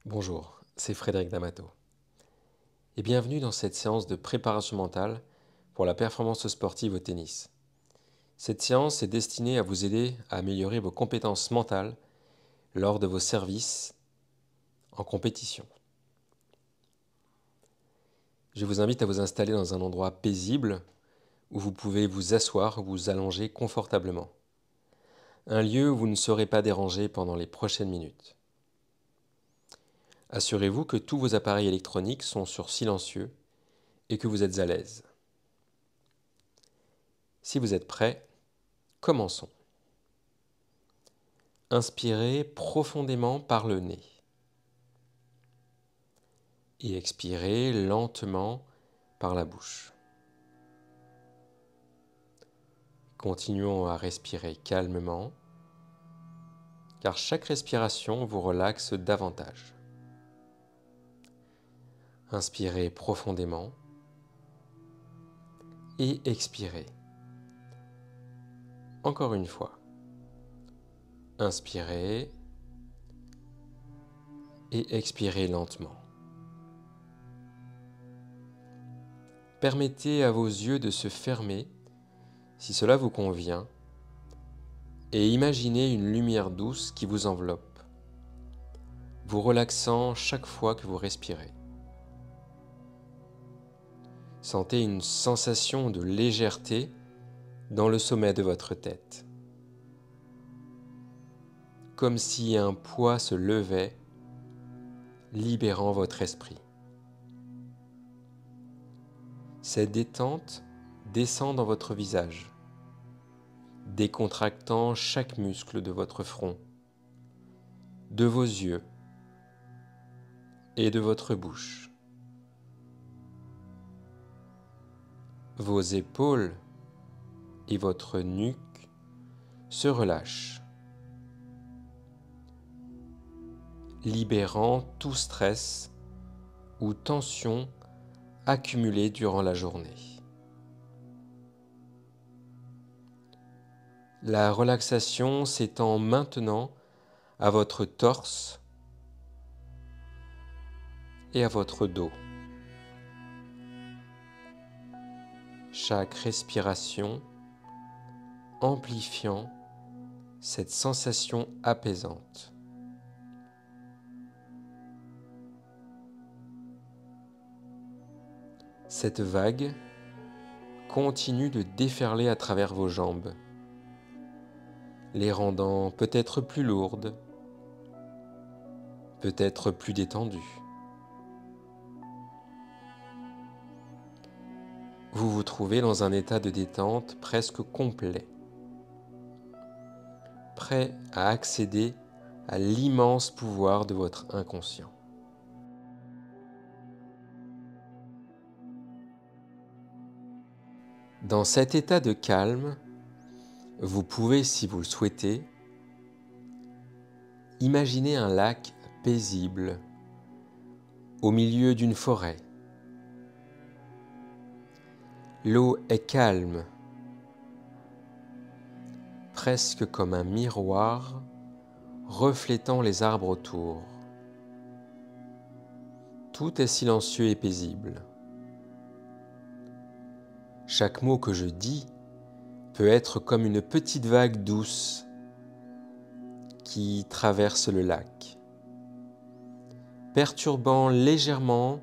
Bonjour, c'est Frédéric D'Amato et bienvenue dans cette séance de préparation mentale pour la performance sportive au tennis. Cette séance est destinée à vous aider à améliorer vos compétences mentales lors de vos services en compétition. Je vous invite à vous installer dans un endroit paisible où vous pouvez vous asseoir ou vous allonger confortablement. Un lieu où vous ne serez pas dérangé pendant les prochaines minutes. Assurez-vous que tous vos appareils électroniques sont sur silencieux et que vous êtes à l'aise. Si vous êtes prêt, commençons. Inspirez profondément par le nez et expirez lentement par la bouche. Continuons à respirer calmement, car chaque respiration vous relaxe davantage. Inspirez profondément et expirez. Encore une fois. Inspirez et expirez lentement. Permettez à vos yeux de se fermer si cela vous convient et imaginez une lumière douce qui vous enveloppe, vous relaxant chaque fois que vous respirez. Sentez une sensation de légèreté dans le sommet de votre tête, comme si un poids se levait, libérant votre esprit. Cette détente descend dans votre visage, décontractant chaque muscle de votre front, de vos yeux et de votre bouche. Vos épaules et votre nuque se relâchent, libérant tout stress ou tension accumulée durant la journée. La relaxation s'étend maintenant à votre torse et à votre dos. Chaque respiration amplifiant cette sensation apaisante. Cette vague continue de déferler à travers vos jambes, les rendant peut-être plus lourdes, peut-être plus détendues. Vous vous trouvez dans un état de détente presque complet, prêt à accéder à l'immense pouvoir de votre inconscient. Dans cet état de calme, vous pouvez, si vous le souhaitez, imaginer un lac paisible au milieu d'une forêt. L'eau est calme, presque comme un miroir reflétant les arbres autour. Tout est silencieux et paisible. Chaque mot que je dis peut être comme une petite vague douce qui traverse le lac, perturbant légèrement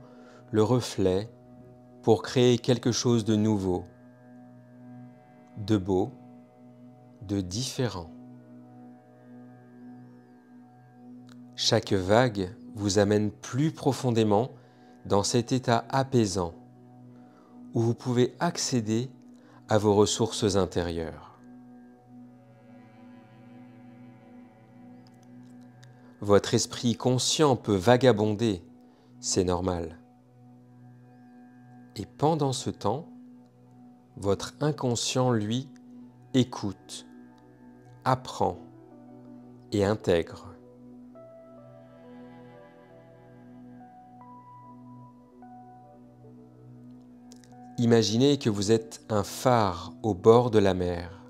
le reflet pour créer quelque chose de nouveau, de beau, de différent. Chaque vague vous amène plus profondément dans cet état apaisant où vous pouvez accéder à vos ressources intérieures. Votre esprit conscient peut vagabonder, c'est normal. Et pendant ce temps, votre inconscient, lui, écoute, apprend et intègre. Imaginez que vous êtes un phare au bord de la mer.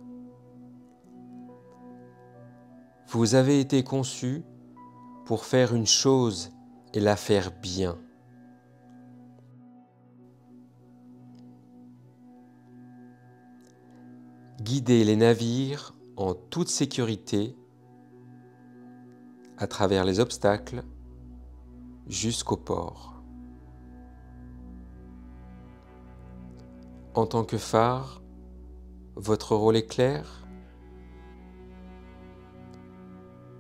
Vous avez été conçu pour faire une chose et la faire bien. Guidez les navires en toute sécurité à travers les obstacles jusqu'au port. En tant que phare, votre rôle est clair.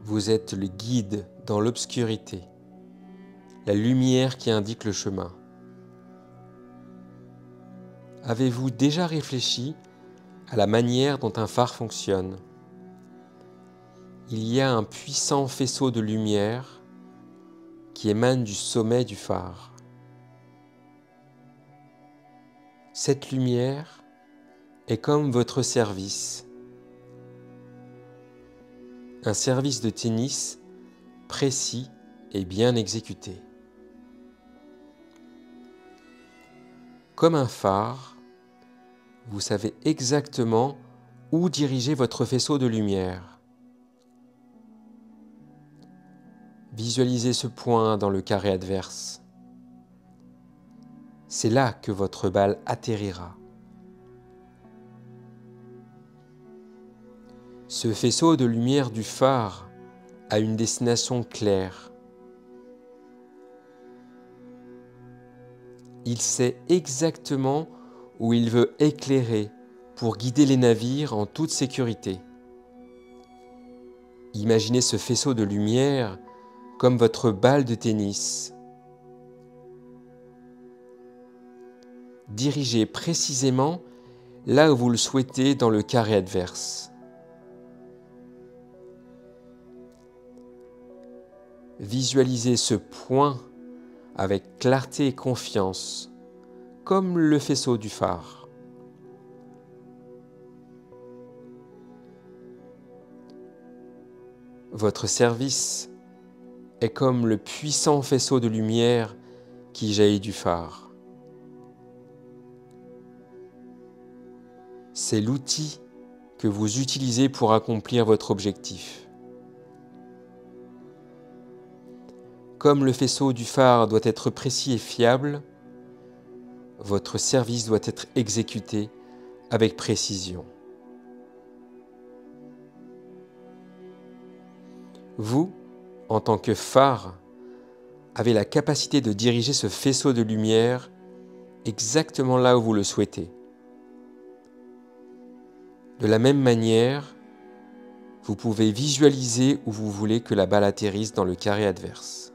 Vous êtes le guide dans l'obscurité, la lumière qui indique le chemin. Avez-vous déjà réfléchi à la manière dont un phare fonctionne? Il y a un puissant faisceau de lumière qui émane du sommet du phare. Cette lumière est comme votre service, un service de tennis précis et bien exécuté. Comme un phare, vous savez exactement où diriger votre faisceau de lumière. Visualisez ce point dans le carré adverse. C'est là que votre balle atterrira. Ce faisceau de lumière du phare a une destination claire. Il sait exactement où il veut éclairer pour guider les navires en toute sécurité. Imaginez ce faisceau de lumière comme votre balle de tennis. Dirigez précisément là où vous le souhaitez dans le carré adverse. Visualisez ce point avec clarté et confiance, comme le faisceau du phare. Votre service est comme le puissant faisceau de lumière qui jaillit du phare. C'est l'outil que vous utilisez pour accomplir votre objectif. Comme le faisceau du phare doit être précis et fiable, votre service doit être exécuté avec précision. Vous, en tant que phare, avez la capacité de diriger ce faisceau de lumière exactement là où vous le souhaitez. De la même manière, vous pouvez visualiser où vous voulez que la balle atterrisse dans le carré adverse.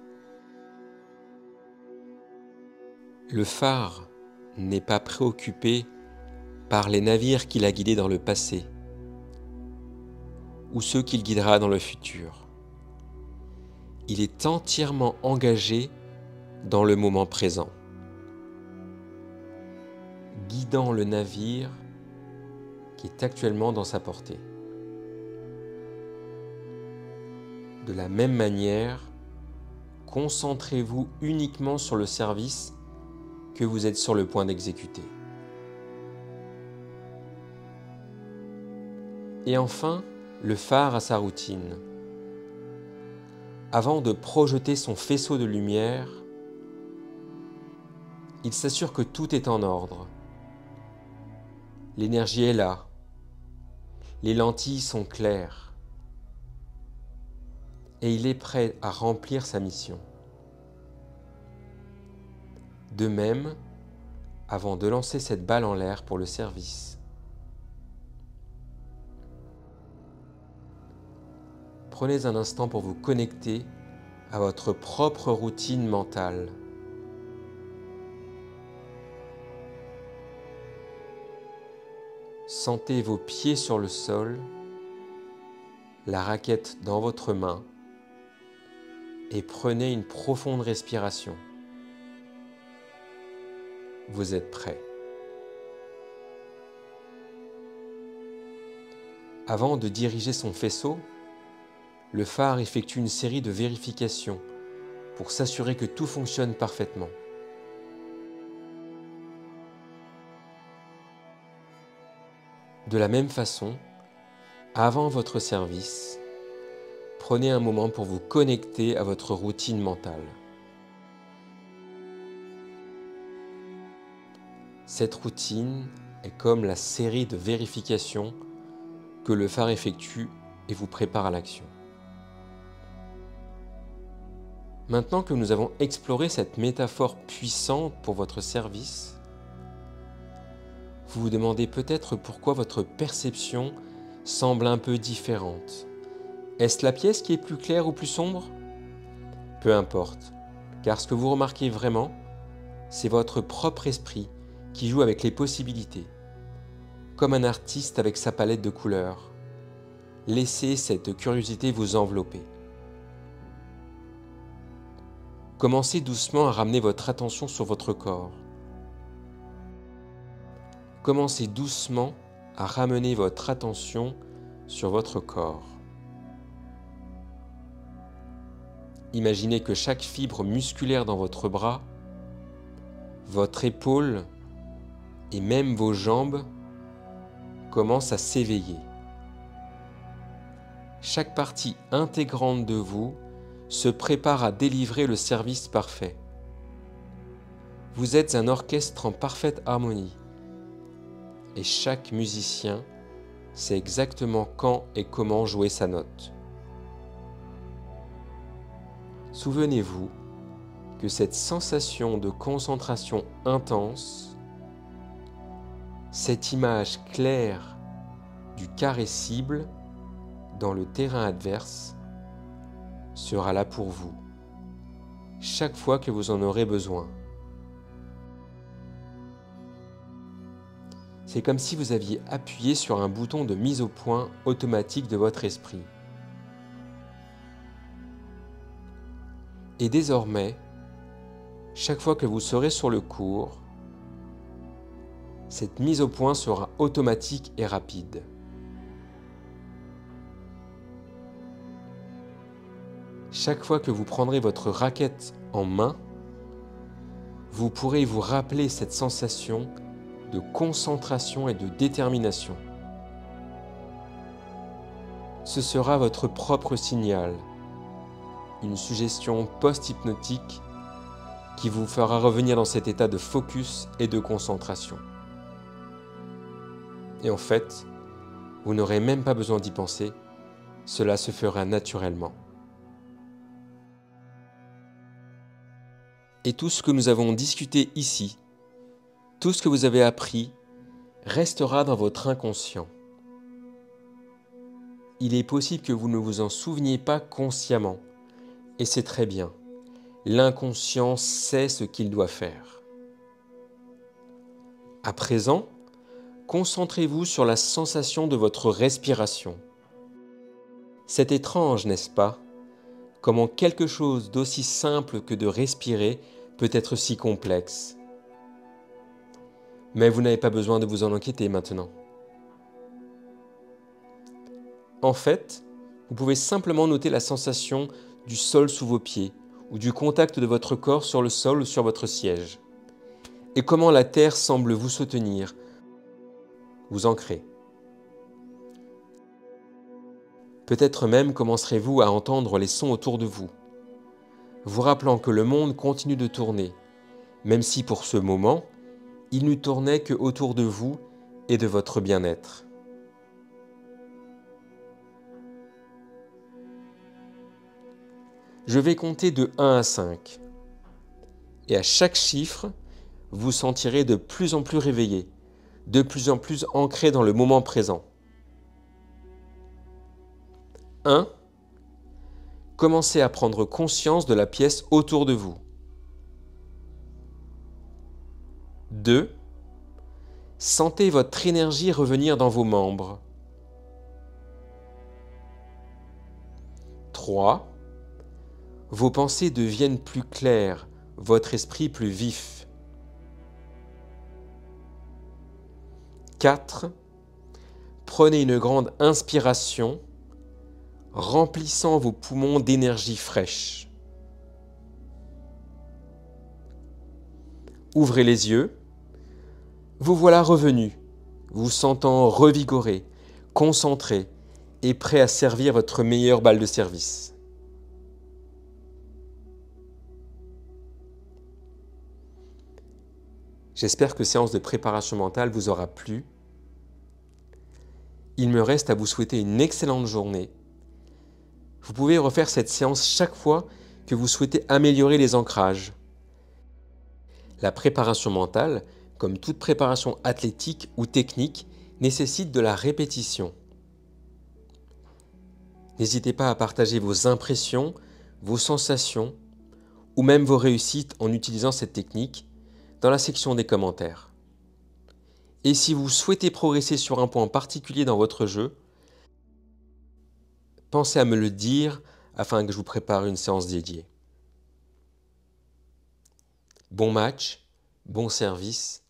Le phare n'est pas préoccupé par les navires qu'il a guidés dans le passé ou ceux qu'il guidera dans le futur. Il est entièrement engagé dans le moment présent, guidant le navire qui est actuellement dans sa portée. De la même manière, concentrez-vous uniquement sur le service que vous êtes sur le point d'exécuter. Et enfin, le phare a sa routine. Avant de projeter son faisceau de lumière, il s'assure que tout est en ordre. L'énergie est là. Les lentilles sont claires. Et il est prêt à remplir sa mission. De même, avant de lancer cette balle en l'air pour le service, prenez un instant pour vous connecter à votre propre routine mentale. Sentez vos pieds sur le sol, la raquette dans votre main et prenez une profonde respiration. Vous êtes prêt. Avant de diriger son faisceau, le phare effectue une série de vérifications pour s'assurer que tout fonctionne parfaitement. De la même façon, avant votre service, prenez un moment pour vous connecter à votre routine mentale. Cette routine est comme la série de vérifications que le phare effectue et vous prépare à l'action. Maintenant que nous avons exploré cette métaphore puissante pour votre service, vous vous demandez peut-être pourquoi votre perception semble un peu différente. Est-ce la pièce qui est plus claire ou plus sombre? Peu importe, car ce que vous remarquez vraiment, c'est votre propre esprit qui joue avec les possibilités, comme un artiste avec sa palette de couleurs. Laissez cette curiosité vous envelopper. Commencez doucement à ramener votre attention sur votre corps. Commencez doucement à ramener votre attention sur votre corps. Imaginez que chaque fibre musculaire dans votre bras, votre épaule et même vos jambes commencent à s'éveiller. Chaque partie intégrante de vous se prépare à délivrer le service parfait. Vous êtes un orchestre en parfaite harmonie et chaque musicien sait exactement quand et comment jouer sa note. Souvenez-vous que cette sensation de concentration intense, cette image claire du carré cible dans le terrain adverse sera là pour vous, chaque fois que vous en aurez besoin. C'est comme si vous aviez appuyé sur un bouton de mise au point automatique de votre esprit. Et désormais, chaque fois que vous serez sur le court, cette mise au point sera automatique et rapide. Chaque fois que vous prendrez votre raquette en main, vous pourrez vous rappeler cette sensation de concentration et de détermination. Ce sera votre propre signal, une suggestion post-hypnotique qui vous fera revenir dans cet état de focus et de concentration. Et en fait, vous n'aurez même pas besoin d'y penser, cela se fera naturellement. Et tout ce que nous avons discuté ici, tout ce que vous avez appris, restera dans votre inconscient. Il est possible que vous ne vous en souveniez pas consciemment, et c'est très bien. L'inconscient sait ce qu'il doit faire. À présent, concentrez-vous sur la sensation de votre respiration. C'est étrange, n'est-ce pas? Comment quelque chose d'aussi simple que de respirer peut être si complexe. Mais vous n'avez pas besoin de vous en inquiéter maintenant. En fait, vous pouvez simplement noter la sensation du sol sous vos pieds ou du contact de votre corps sur le sol ou sur votre siège. Et comment la terre semble vous soutenir, vous ancrer. Peut-être même commencerez-vous à entendre les sons autour de vous, vous rappelant que le monde continue de tourner, même si pour ce moment, il ne tournait que autour de vous et de votre bien-être. Je vais compter de 1 à 5. Et à chaque chiffre, vous sentirez de plus en plus réveillé, de plus en plus ancré dans le moment présent. 1. Commencez à prendre conscience de la pièce autour de vous. 2. Sentez votre énergie revenir dans vos membres. 3. Vos pensées deviennent plus claires, votre esprit plus vif. 4. Prenez une grande inspiration, remplissant vos poumons d'énergie fraîche. Ouvrez les yeux. Vous voilà revenu, vous sentant revigoré, concentré et prêt à servir votre meilleure balle de service. J'espère que séance de préparation mentale vous aura plu. Il me reste à vous souhaiter une excellente journée. Vous pouvez refaire cette séance chaque fois que vous souhaitez améliorer les ancrages. La préparation mentale, comme toute préparation athlétique ou technique, nécessite de la répétition. N'hésitez pas à partager vos impressions, vos sensations ou même vos réussites en utilisant cette technique dans la section des commentaires. Et si vous souhaitez progresser sur un point particulier dans votre jeu, pensez à me le dire afin que je vous prépare une séance dédiée. Bon match, bon service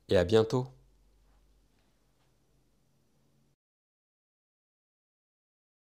et à bientôt.